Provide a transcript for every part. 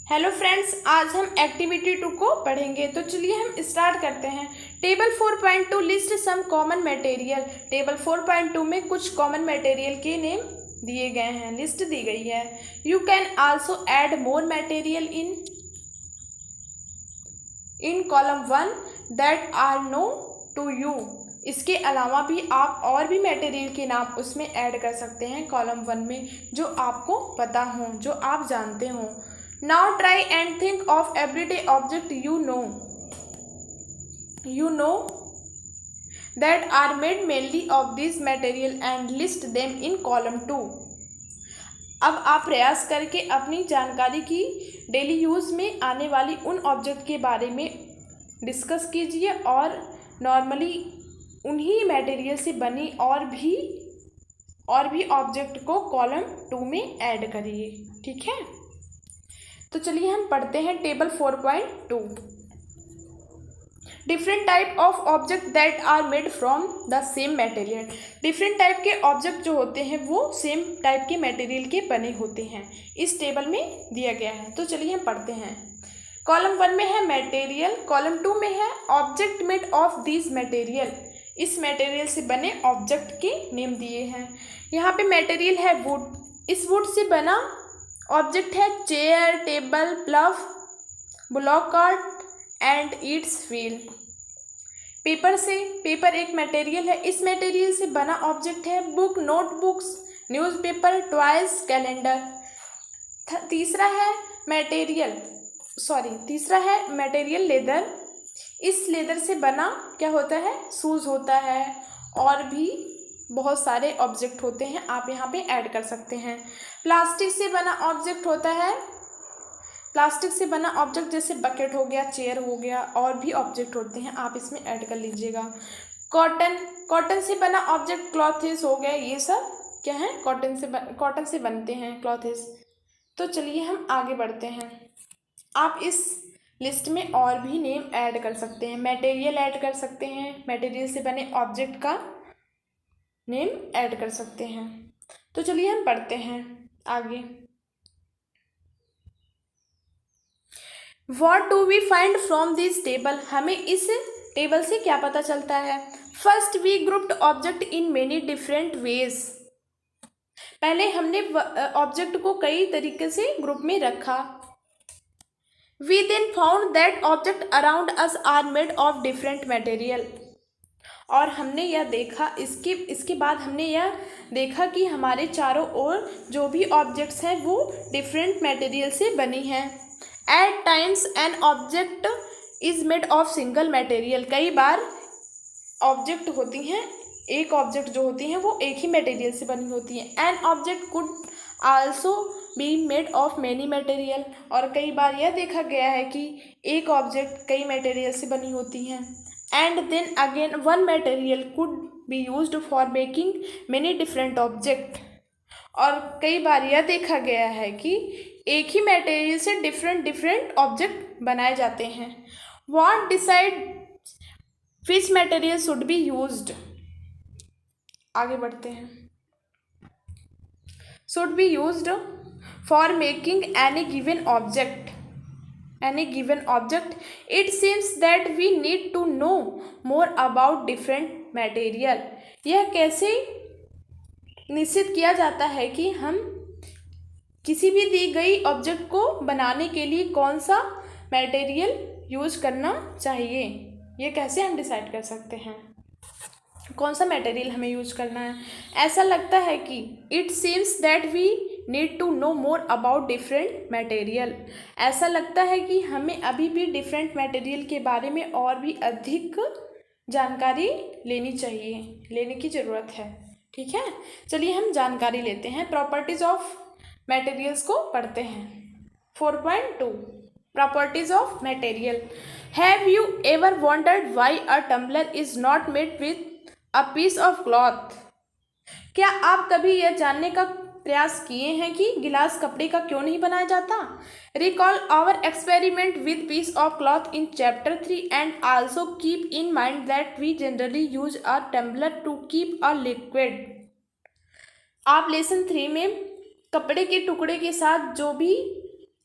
Hello friends, आज हम activity 2 को पढ़ेंगे। तो चलिए हम स्टार्ट करते हैं। Table 4.2 list some common material. Table 4.2 में कुछ कॉमन मटेरियल के नेम दिए गए हैं, लिस्ट दी गई है। You can also add more material in column 1 that are known to you. इसके अलावा भी आप और भी मटेरियल के नाम उसमें ऐड कर सकते हैं कॉलम 1 में, जो आपको पता हो, जो आप जानते हो। Now try and think of everyday object you know that are made mainly of these material and list them in column 2. अब आप प्रयास करके अपनी जानकारी की डेली यूज़ में आने वाली उन ऑब्जेक्ट के बारे में डिस्कस कीजिए और नॉर्मली उन्हीं मटेरियल से बनी और भी ऑब्जेक्ट को कॉलम 2 में ऐड करिए। ठीक है, तो चलिए हम पढ़ते हैं table 4.2। Different type of object that are made from the same material. Different type के ऑब्जेक्ट जो होते हैं वो सेम टाइप के मटेरियल के बने होते हैं, इस टेबल में दिया गया है। तो चलिए हम पढ़ते हैं। कॉलम 1 में है मटेरियल, कॉलम 2 में है object made of this material. इस मटेरियल से बने ऑब्जेक्ट के नेम दिए हैं। यहाँ पे मटेरियल है वुड, इस वुड से बना ऑब्जेक्ट है chair, table, plough, block cart and it's wheel. Paper एक मटेरियल है, इस मटेरियल से बना ऑब्जेक्ट है book, notebooks, newspaper, toys, calendar. तीसरा है मटेरियल लेदर। इस लेदर से बना क्या होता है, शूज़ होता है और भी बहुत सारे ऑब्जेक्ट होते हैं, आप यहाँ पे ऐड कर सकते हैं। प्लास्टिक से बना ऑब्जेक्ट होता है, प्लास्टिक से बना ऑब्जेक्ट जैसे बकेट हो गया, चेयर हो गया, और भी ऑब्जेक्ट होते हैं, आप इसमें ऐड कर लीजिएगा। कॉटन से बना ऑब्जेक्ट क्लॉथेस हो गए, ये सब क्या है, कॉटन से बनते हैं क्लॉथेस। तो चलिए हम आगे बढ़ते हैं। आप इस लिस्ट में और भी नेम ऐड कर सकते हैं, मटेरियल ऐड कर सकते हैं, मटेरियल से बने ऑब्जेक्ट का नेम ऐड कर सकते हैं। तो चलिए हम पढ़ते हैं आगे। What do we find from this table? हमें इस टेबल से क्या पता चलता है। First we grouped object in many different ways. पहले हमने ऑब्जेक्ट को कई तरीके से ग्रुप में रखा। We then found that object around us are made of different material. और हमने यह देखा, इसके बाद हमने यह देखा कि हमारे चारों ओर जो भी ऑब्जेक्ट्स हैं वो डिफरेंट मटेरियल से बनी हैं। At times an object is made of single material. कई बार ऑब्जेक्ट होती हैं, एक ऑब्जेक्ट जो होती हैं वो एक ही मटेरियल से बनी होती हैं। An object could also be made of many material. और कई बार यह देखा गया है कि एक ऑब्जेक्ट कई मटेरियल से बनी होती हैं। And then again one material could be used for making many different object. और कई बार यह देखा गया है कि एक ही मटेरियल से डिफरेंट ऑब्जेक्ट बनाए जाते हैं। What decide which material should be used. आगे बढ़ते हैं। Should be used for making any given object. It seems that we need to know more about different material. यह कैसे निश्चित किया जाता है कि हम किसी भी दी गई ऑब्जेक्ट को बनाने के लिए कौन सा मटेरियल यूज करना चाहिए, ये कैसे हम डिसाइड कर सकते हैं कौन सा मटेरियल हमें यूज करना है। ऐसा लगता है कि it seems that we need to know more about different material. ऐसा लगता है कि हमें अभी भी डिफरेंट मटेरियल के बारे में और भी अधिक जानकारी लेने की ज़रूरत है। ठीक है, चलिए हम जानकारी लेते हैं। प्रॉपर्टीज ऑफ मटेरियल्स को पढ़ते हैं। 4.2 properties of material. Have you ever wondered why a tumbler is not made with a piece of cloth. क्या आप कभी यह जानने का प्रयास किए हैं कि गिलास कपड़े का क्यों नहीं बनाया जाता। Recall our experiment with piece of cloth in chapter 3 and also keep in mind that we generally use a tumbler to keep a liquid. आप लेसन 3 में कपड़े के टुकड़े के साथ जो भी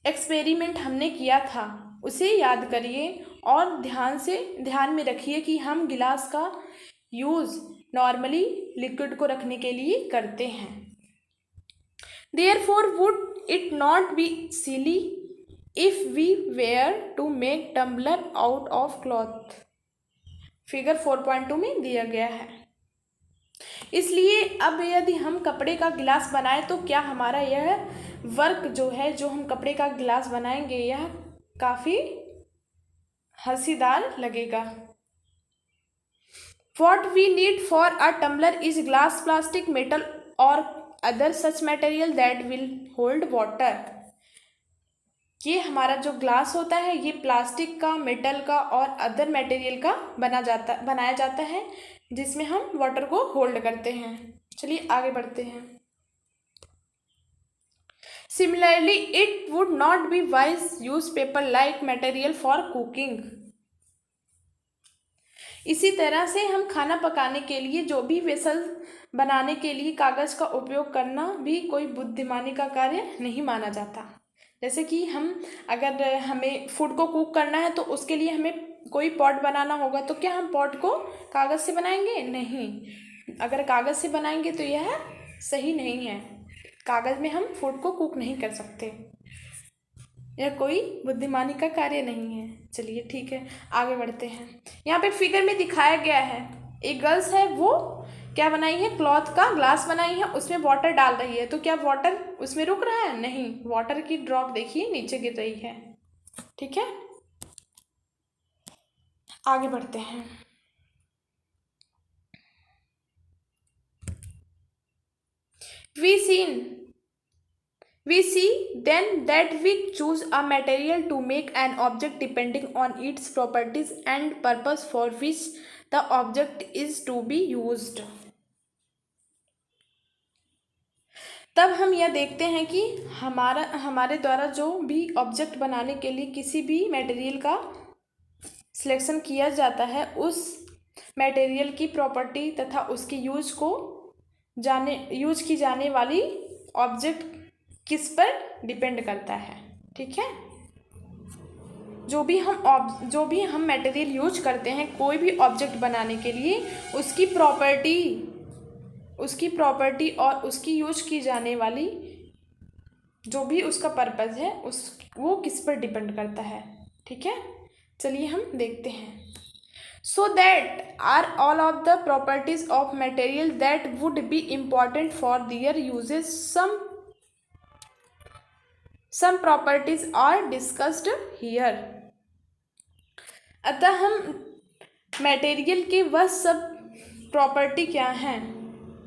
एक्सपेरिमेंट हमने किया था उसे याद करिए और ध्यान में रखिए कि हम गिलास का यूज़ नॉर्मली लिक्विड को रखने के लिए करते हैं। Therefore, would it not be silly if we were to make tumbler out of cloth? Figure 4.2 में दिया गया है। इसलिए अब यदि हम कपड़े का गिलास बनाएं तो क्या हमारा यह वर्क जो है, जो हम कपड़े का गिलास बनाएंगे, यह काफ़ी हंसीदार लगेगा। What we need for a tumbler is glass, plastic, metal or other such material that will hold water. ये हमारा जो ग्लास होता है ये प्लास्टिक का, मेटल का और अदर मटेरियल का बनाया जाता है जिसमें हम वाटर को होल्ड करते हैं। चलिए आगे बढ़ते हैं। Similarly, it would not be wise use paper like material for cooking. इसी तरह से हम खाना पकाने के लिए जो भी वेसल बनाने के लिए कागज़ का उपयोग करना भी कोई बुद्धिमानी का कार्य नहीं माना जाता। जैसे कि अगर हमें फूड को कुक करना है तो उसके लिए हमें कोई पॉट बनाना होगा, तो क्या हम पॉट को कागज़ से बनाएंगे? नहीं। अगर कागज़ से बनाएंगे तो यह सही नहीं है। कागज़ में हम फूड को कुक नहीं कर सकते, यह कोई बुद्धिमानी का कार्य नहीं है। चलिए ठीक है, आगे बढ़ते हैं। यहाँ पे फिगर में दिखाया गया है एक गर्ल्स है, वो क्या बनाई है? क्लॉथ का ग्लास बनाई है, उसमें वाटर डाल रही है। तो क्या वाटर उसमें रुक रहा है? नहीं, वाटर की ड्रॉप देखिए नीचे गिर रही है। ठीक है, आगे बढ़ते हैं। We see then that we choose a material to make an object depending on its properties and purpose for which the object is to be used. तब हम यह देखते हैं कि हमारे द्वारा जो भी ऑब्जेक्ट बनाने के लिए किसी भी मटेरियल का सिलेक्शन किया जाता है, उस मटेरियल की प्रॉपर्टी तथा उसकी यूज की जाने वाली ऑब्जेक्ट किस पर डिपेंड करता है। ठीक है, जो भी हम मटेरियल यूज करते हैं कोई भी ऑब्जेक्ट बनाने के लिए, उसकी प्रॉपर्टी और उसकी यूज की जाने वाली जो भी उसका पर्पज़ है वो किस पर डिपेंड करता है। ठीक है, चलिए हम देखते हैं। So that are all of the properties of material that would be important for their uses. Some properties are discussed here. अतः हम मटेरियल के वह सब प्रॉपर्टी क्या हैं,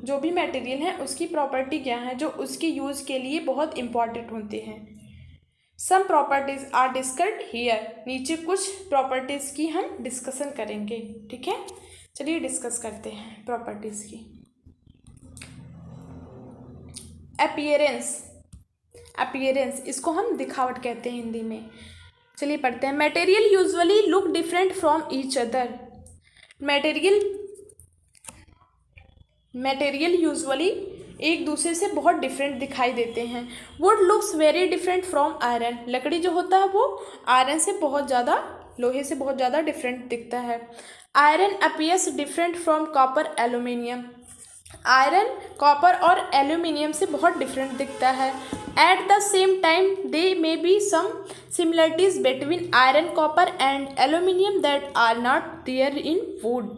जो भी मटेरियल है उसकी प्रॉपर्टी क्या है जो उसके यूज़ के लिए बहुत इम्पॉर्टेंट होते हैं। सम प्रॉपर्टीज़ आर डिस्कस्ड हियर, नीचे कुछ प्रॉपर्टीज़ की हम डिस्कशन करेंगे। ठीक है, चलिए डिस्कस करते हैं प्रॉपर्टीज़ की। अपीयरेंस, इसको हम दिखावट कहते हैं हिंदी में। चलिए पढ़ते हैं। Material usually look different from each other. Material usually एक दूसरे से बहुत डिफरेंट दिखाई देते हैं। Would looks very different from iron, लकड़ी जो होता है वो आयरन से बहुत ज़्यादा, लोहे से बहुत ज़्यादा डिफरेंट दिखता है। Iron appears different from copper aluminium, iron copper और एल्यूमिनियम से बहुत डिफरेंट दिखता है। At the same time they may be some similarities between iron, copper and aluminium that are not there in wood,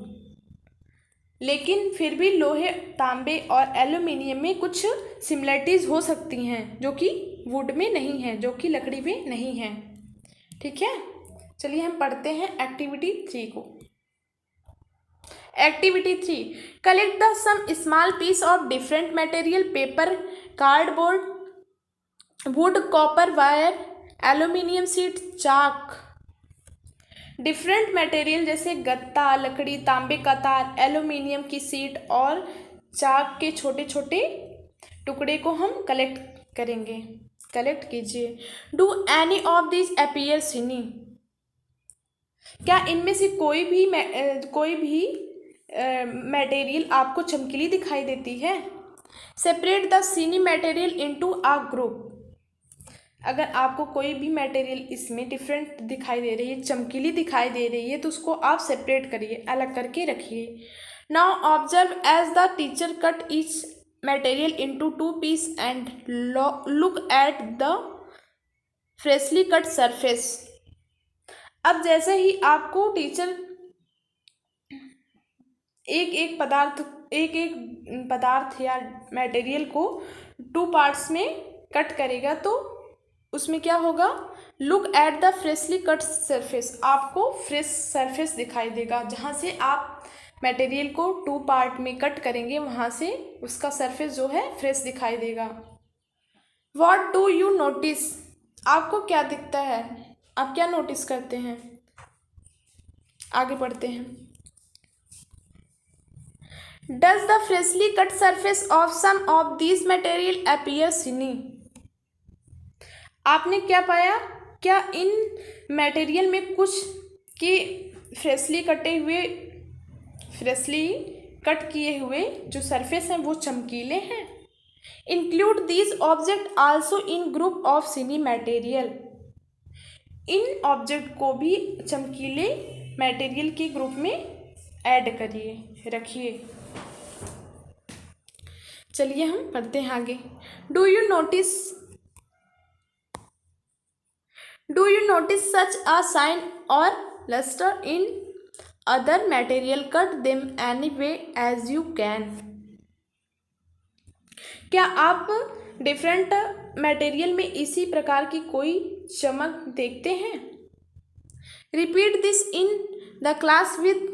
लेकिन फिर भी लोहे, तांबे और एल्यूमिनियम में कुछ सिमिलरिटीज़ हो सकती हैं जो कि वुड में नहीं है, जो कि लकड़ी में नहीं है। ठीक है, चलिए हम पढ़ते हैं एक्टिविटी 3 को। Activity 3, collect the some small piece of different material, paper, cardboard, wood, copper wire, aluminium sheet, chalk. Different material जैसे गत्ता, लकड़ी, तांबे का तार, एल्यूमिनियम की शीट और चाक के छोटे छोटे टुकड़े को हम कलेक्ट कीजिए। Do any of this appear सिनी, क्या इनमें से कोई भी मटेरियल आपको चमकीली दिखाई देती है? सेपरेट द सिनी मटेरियल इनटू अ ग्रुप, अगर आपको कोई भी मटेरियल इसमें डिफरेंट दिखाई दे रही है, चमकीली दिखाई दे रही है, तो उसको आप सेपरेट करिए, अलग करके रखिए। Now observe as the teacher cut each material into 2 piece and look at the freshly cut surface. अब जैसे ही आपको टीचर एक एक पदार्थ या मटेरियल को 2 पार्ट्स में कट करेगा, तो उसमें क्या होगा, look at the freshly cut surface, आपको फ्रेश सरफेस दिखाई देगा। जहाँ से आप मटेरियल को 2 पार्ट में कट करेंगे, वहाँ से उसका सरफेस जो है फ्रेश दिखाई देगा। व्हाट डू यू नोटिस, आपको क्या दिखता है, आप क्या नोटिस करते हैं। आगे बढ़ते हैं। Does the freshly cut surface of some of this material appear shiny, आपने क्या पाया, क्या इन मटेरियल में कुछ के फ्रेशली कट किए हुए जो सरफेस हैं वो चमकीले हैं। Include this object also in group of सिनी मटेरियल, इन ऑब्जेक्ट को भी चमकीले मटेरियल के ग्रुप में ऐड करिए, रखिए। चलिए हम पढ़ते हैं आगे। Do you notice such a shine और lustre in other material, cut them any way as you can, क्या आप डिफरेंट मटेरियल में इसी प्रकार की कोई चमक देखते हैं। Repeat this in the class with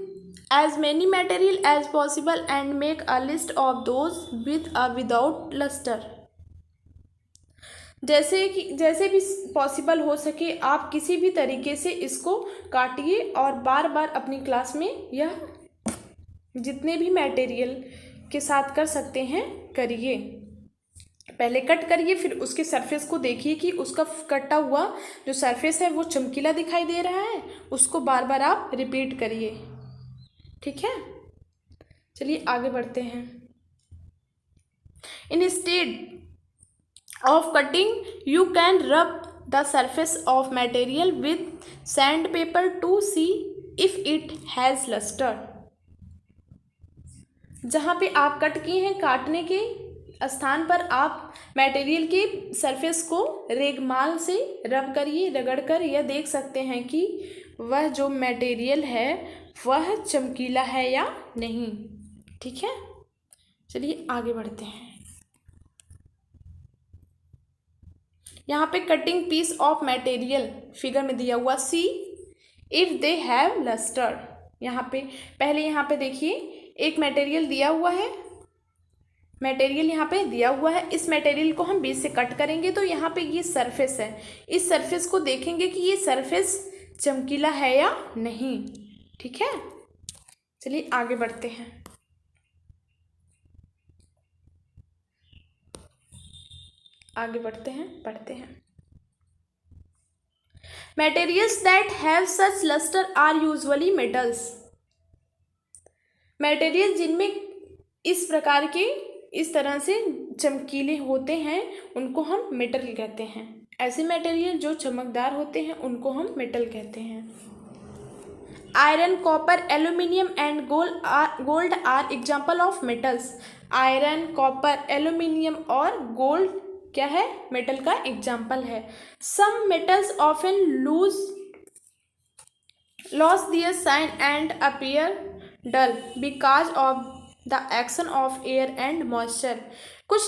as many material as possible and make a list of those with or without luster, जैसे भी पॉसिबल हो सके आप किसी भी तरीके से इसको काटिए और बार बार अपनी क्लास में यह जितने भी मटेरियल के साथ कर सकते हैं करिए। पहले कट करिए, फिर उसके सरफेस को देखिए कि उसका कटा हुआ जो सरफेस है वो चमकीला दिखाई दे रहा है, उसको बार बार आप रिपीट करिए, ठीक है। चलिए आगे बढ़ते हैं। Instead of cutting you can rub the surface of material with sand paper to see if it has lustre, जहाँ पे आप कट किए हैं काटने के स्थान पर आप मटेरियल के सरफेस को रेगमाल से रब करिए, रगड़ कर यह देख सकते हैं कि वह जो मटेरियल है वह चमकीला है या नहीं, ठीक है। चलिए आगे बढ़ते हैं। यहाँ पे cutting piece of material figure में दिया हुआ, see if they have lustre, यहाँ पे पहले यहाँ पे देखिए एक मटेरियल दिया हुआ है, इस मटेरियल को हम बीच से कट करेंगे तो यहाँ पे ये सरफेस है, इस सरफेस को देखेंगे कि ये सरफेस चमकीला है या नहीं, ठीक है। चलिए आगे बढ़ते हैं। पढ़ते हैं। Materials that have such luster are usually metals, material जिनमें इस प्रकार के इस तरह से चमकीले होते हैं उनको हम मेटल कहते हैं। ऐसे मटेरियल जो चमकदार होते हैं उनको हम मेटल कहते हैं। Iron, copper, aluminium and gold are example of metals, iron, copper, aluminium और गोल्ड क्या है, मेटल का एग्जाम्पल है। Some metals often lose their shine and appear dull because of the action of air and moisture, कुछ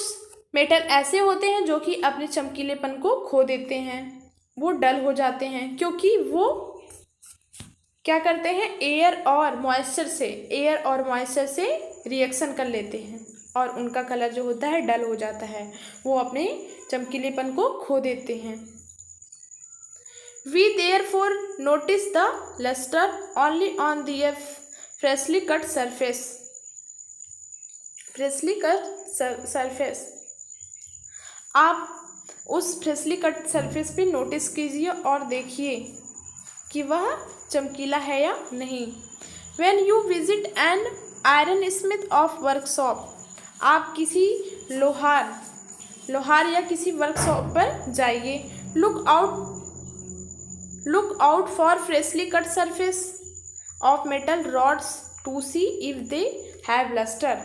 metal ऐसे होते हैं जो कि अपने चमकीलेपन को खो देते हैं, वो डल हो जाते हैं क्योंकि वो क्या करते हैं, एयर और मॉइस्चर से रिएक्शन कर लेते हैं और उनका कलर जो होता है डल हो जाता है, वो अपने चमकीलेपन को खो देते हैं। We therefore notice the lustre only on the freshly cut surface, आप उस फ्रेशली कट सरफेस पे नोटिस कीजिए और देखिए कि वह चमकीला है या नहीं। When you visit an iron smith of workshop, आप किसी लोहार या किसी वर्कशॉप पर जाइए Look out for freshly cut surface of metal rods to see if they have luster.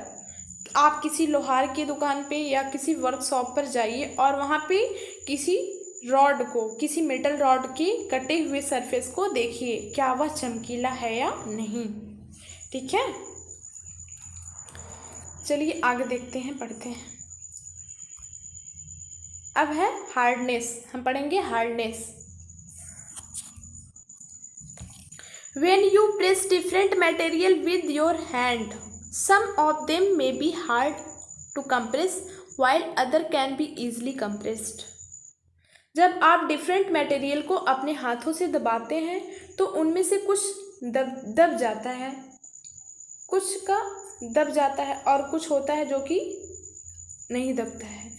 आप किसी लोहार की दुकान पे या किसी वर्कशॉप पर जाइए और वहाँ पे किसी रॉड को, किसी मेटल रॉड के कटे हुए सरफेस को देखिए, क्या वह चमकीला है या नहीं। ठीक है, चलिए आगे देखते हैं, पढ़ते हैं। अब है हार्डनेस, हम पढ़ेंगे hardness. When you press different material with your hand, some of them may be hard to compress while other can be easily compressed. जब आप डिफरेंट मटेरियल को अपने हाथों से दबाते हैं तो उनमें से कुछ दब जाता है, कुछ का दब जाता है और कुछ होता है जो कि नहीं दबता है।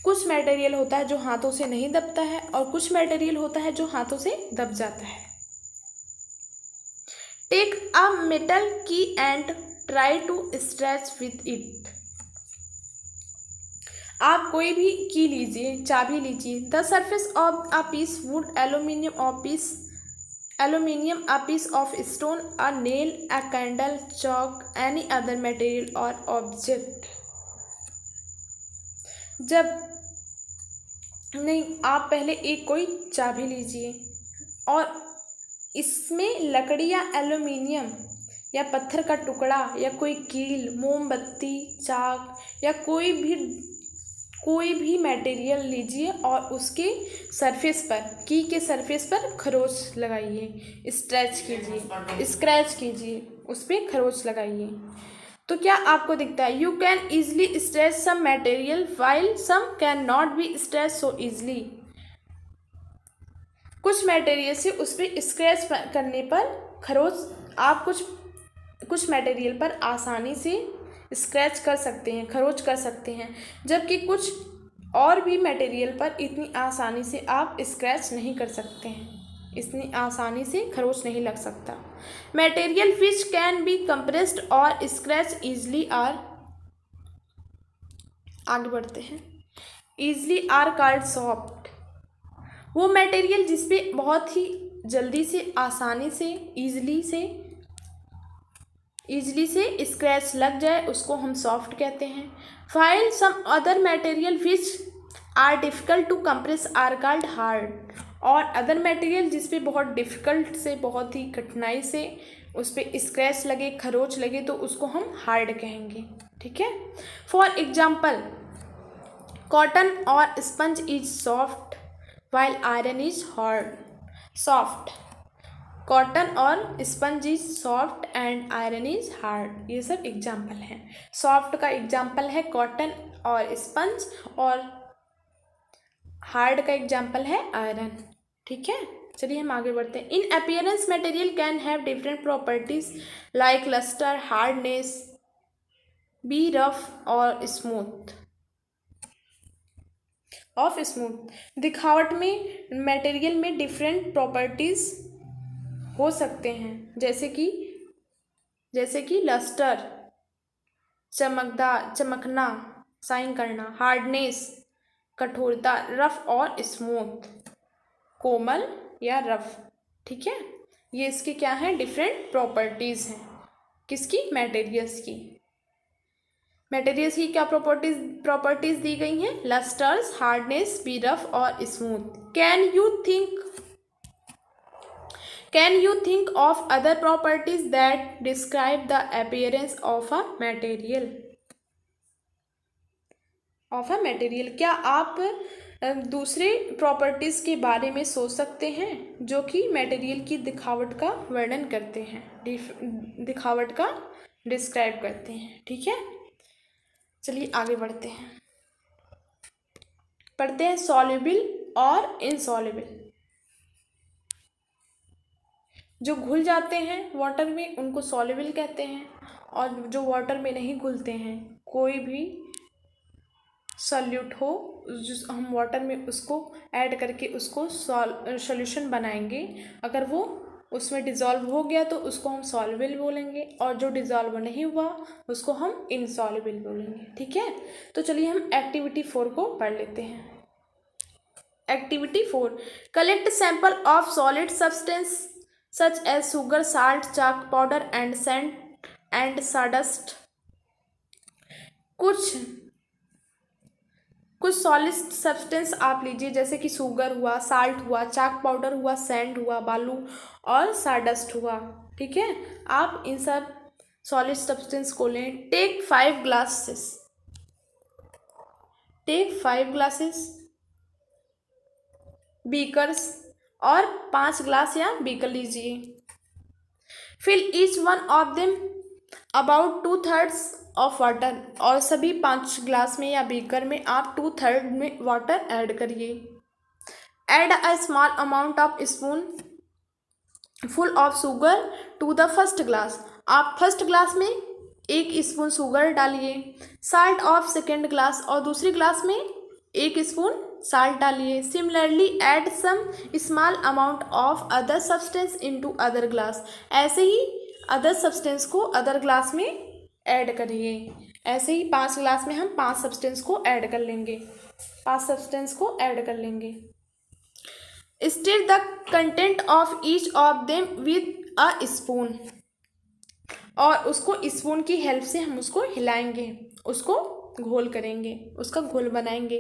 कुछ मटेरियल होता है जो हाथों से नहीं दबता है और कुछ मटेरियल होता है जो हाथों से दब जाता है। Take a metal key and try to scratch with it. आप कोई भी की लीजिए, चाबी लीजिए। The surface of a piece wood, aluminium, a piece of stone, a nail, a candle, chalk, any other material or object. जब नहीं, आप पहले एक कोई चाबी लीजिए और इसमें लकड़ी या एल्युमिनियम या पत्थर का टुकड़ा या कोई कील, मोमबत्ती, चाक या कोई भी मटेरियल लीजिए और उसके सरफेस पर, की के सरफेस पर खरोच लगाइए, स्क्रैच कीजिए, उस पर खरोच लगाइए। तो क्या आपको दिखता है? You can easily scratch some material while some can not be scratch so easily. कुछ मटेरियल से उस पर स्क्रैच करने पर खरोच, आप कुछ मटेरियल पर आसानी से स्क्रैच कर सकते हैं, खरोच कर सकते हैं, जबकि कुछ और भी मटेरियल पर इतनी आसानी से आप स्क्रैच नहीं कर सकते हैं, इतनी आसानी से खरोच नहीं लग सकता। Material which can be compressed और स्क्रैच ईजली आर, आगे बढ़ते हैं, ईजली आर कॉल्ड सॉफ्ट। वो मटेरियल जिसपे बहुत ही जल्दी से, आसानी से, ईजली से स्क्रैच लग जाए उसको हम सॉफ्ट कहते हैं। While some other material which are difficult to compress are called hard. और अदर मटेरियल जिसपे बहुत डिफ़िकल्ट से, बहुत ही कठिनाई से उस पर स्क्रैच लगे, खरोच लगे, तो उसको हम हार्ड कहेंगे। ठीक है, फॉर एग्जाम्पल कॉटन और sponge is soft while iron is hard. Soft, cotton और sponge is soft and iron is hard. ये सब एग्जाम्पल हैं। सॉफ्ट का एग्जाम्पल है कॉटन और स्पंज, और हार्ड का एग्जाम्पल है आयरन। ठीक है, चलिए हम आगे बढ़ते हैं। In appearance material can have different properties like lustre, hardness, be rough और स्मूथ। ऑफ स्मूथ, दिखावट में मटेरियल में डिफरेंट प्रॉपर्टीज हो सकते हैं, जैसे कि लस्टर, चमकदार, चमकना, शाइन करना, हार्डनेस, कठोरता, रफ और स्मूथ, कोमल या रफ। ठीक है, ये इसके क्या हैं? डिफरेंट प्रॉपर्टीज हैं। किसकी? मटेरियल्स की। मटेरियल्स की क्या प्रॉपर्टीज दी गई हैं? लस्टर्स, हार्डनेस, बी रफ और smooth. Can you think of other properties that describe the appearance of a material? क्या आप दूसरे प्रॉपर्टीज के बारे में सोच सकते हैं जो कि मटेरियल की दिखावट का वर्णन करते हैं, दिखावट का डिस्क्राइब करते हैं? ठीक है, चलिए आगे बढ़ते हैं, पढ़ते हैं सॉल्युबल और इनसॉल्युबल। जो घुल जाते हैं वाटर में उनको सॉल्युबल कहते हैं, और जो वाटर में नहीं घुलते हैं, कोई भी सॉल्यूट हो, जो हम वाटर में उसको ऐड करके उसको सॉल्यूशन बनाएंगे, अगर वो उसमें डिज़ोल्व हो गया तो उसको हम सॉल्युबल बोलेंगे, और जो डिज़ोल्व नहीं हुआ उसको हम इनसॉल्युबल बोलेंगे। ठीक है, तो चलिए हम एक्टिविटी 4 को पढ़ लेते हैं। Activity 4. Collect sample of solid substance such as sugar, salt, chalk powder and sand and sawdust. कुछ सॉलिड सब्सटेंस आप लीजिए, जैसे कि शुगर हुआ, साल्ट हुआ, चाक पाउडर हुआ, सैंड हुआ, बालू और साडस्ट हुआ। ठीक है, आप इन सब सॉलिड सब्सटेंस को लें। टेक 5 ग्लासेस बीकर्स, और 5 ग्लास या बीकर लीजिए। Fill each one of them about 2/3 of water, और सभी 5 ग्लास में या बीकर में आप 2/3 में वाटर ऐड करिए। Add a small amount of spoon full of sugar to the first glass, आप फर्स्ट ग्लास में 1 स्पून शुगर डालिए। साल्ट ऑफ सेकेंड ग्लास, और दूसरी ग्लास में 1 स्पून साल्ट डालिए। Similarly add some small amount of other substance into other glass, ऐसे ही other substance को अदर ग्लास में ऐड करिए। ऐसे ही 5 ग्लास में हम 5 सब्सटेंस को ऐड कर लेंगे, 5 सब्सटेंस को ऐड कर लेंगे। Stir the content of each of them with a spoon, और उसको स्पून की हेल्प से हम उसको हिलाएंगे, उसको घोल करेंगे, उसका घोल बनाएंगे।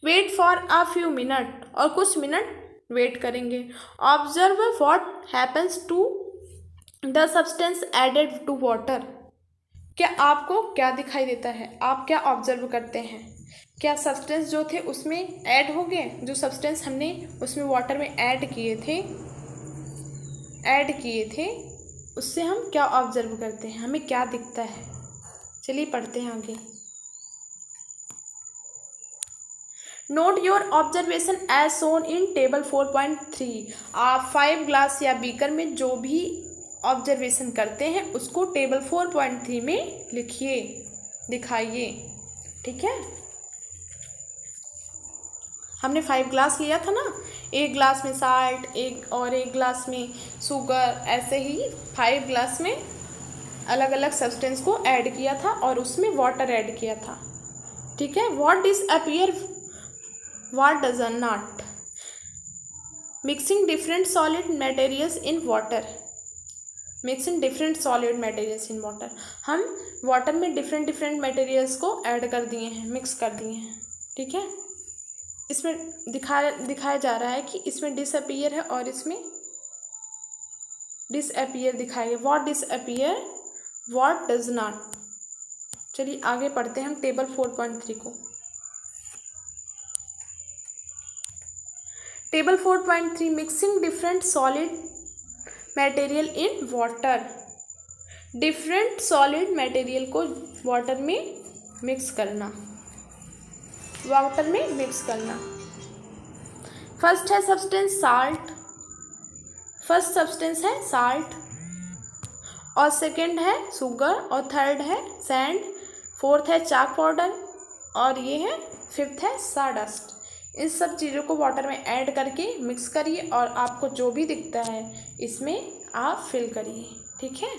Wait for a few minute, और कुछ मिनट वेट करेंगे। Observe what happens to the substance added to water, क्या आपको क्या दिखाई देता है, आप क्या ऑब्जर्व करते हैं? क्या सब्सटेंस जो थे उसमें ऐड हो गए, जो सब्सटेंस हमने उसमें वाटर में ऐड किए थे उससे हम क्या ऑब्जर्व करते हैं, हमें क्या दिखता है? चलिए पढ़ते हैं आगे। Note your observation as shown in table 4.3, आप 5 ग्लास या बीकर में जो भी ऑब्जर्वेशन करते हैं उसको टेबल 4.3 में लिखिए, दिखाइए। ठीक है, हमने 5 ग्लास लिया था ना, 1 ग्लास में साल्ट, एक ग्लास में शुगर, ऐसे ही 5 ग्लास में अलग अलग सब्सटेंस को ऐड किया था और उसमें वाटर ऐड किया था। ठीक है, what disappear, what does not, mixing different solid materials in water, mixing different solid materials in water, हम वाटर में डिफरेंट मटेरियल्स को ऐड कर दिए हैं, मिक्स कर दिए हैं। ठीक है, इसमें दिखाया जा रहा है कि इसमें डिसअपीयर है और इसमें डिसअपीयर दिखाइए। What disappear, what does not. चलिए आगे पढ़ते हैं हम टेबल 4.3 को। Table 4.3 mixing different solid material in water, different solid material को वाटर में मिक्स करना, वाटर में मिक्स करना। फर्स्ट है सब्सटेंस साल्ट, फर्स्ट सब्सटेंस है साल्ट, और सेकंड है शुगर, और थर्ड है सैंड, फोर्थ है चाक पाउडर, और ये है फिफ्थ है साडस्ट। इन सब चीज़ों को वाटर में ऐड करके मिक्स करिए और आपको जो भी दिखता है इसमें आप फिल करिए। ठीक है।